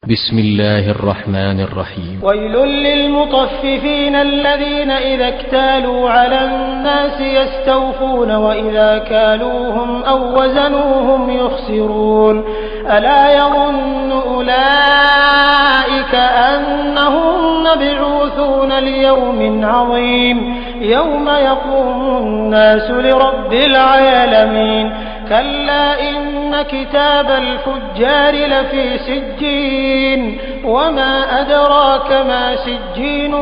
بسم الله الرحمن الرحيم. ويل للمطففين الذين إذا اكتالوا على الناس يستوفون وإذا كالوهم أو وزنوهم يخسرون ألا يظن أولئك أنهم مبعوثون ليوم عظيم يوم يقوم الناس لرب العالمين كلا إن كتاب الفجار لفي سجين وما أدراك ما سجين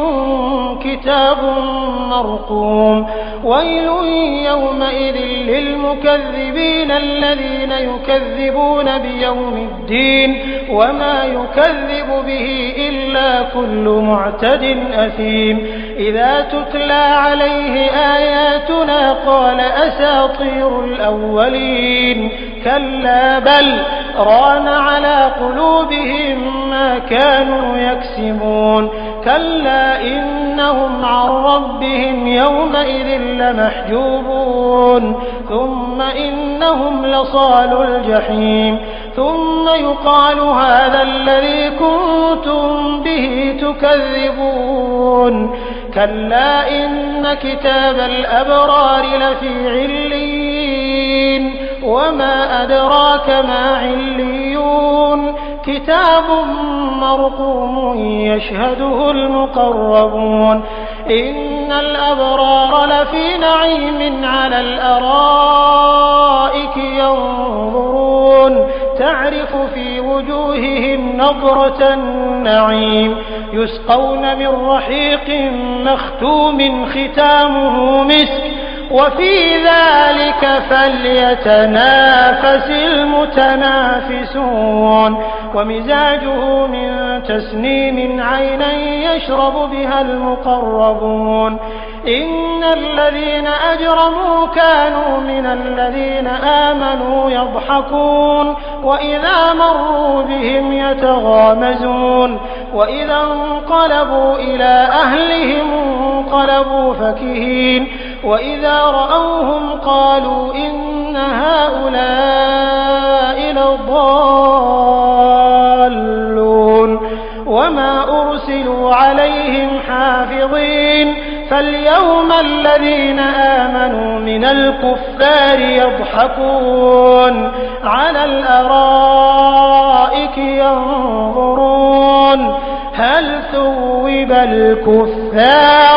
كتاب مرقوم ويل يومئذ للمكذبين الذين يكذبون بيوم الدين وما يكذب به إلا كل معتد أثيم إذا تتلى عليه آياتنا قال أساطير الأولين كلا بل ران على قلوبهم ما كانوا يكسبون كلا إنهم عن ربهم يومئذ لمحجوبون ثم إنهم لصالو الجحيم ثم يقال هذا الذي كنتم به تكذبون كلا إن كتاب الأبرار لفي عليين وما أدراك ما عليون كتاب مرقوم يشهده المقربون إن الأبرار لفي نعيم على الأرائك ينظرون تعرف في وجوههم نضرة النعيم يسقون من رحيق مختوم ختامه مسك وفي ذلك فليتنافس المتنافسون ومزاجه من تسنيم عينا يشرب بها المقربون إن الذين أجرموا كانوا من الذين آمنوا يضحكون وإذا مروا بهم يتغامزون وإذا انقلبوا إلى أهلهم انقلبوا فكهين وإذا رأوهم قالوا إن هؤلاء لضالون وما أرسلوا عليهم حافظين فاليوم الذين آمنوا من الكفار يضحكون على الأرائك ينظرون هل ثوب الكفار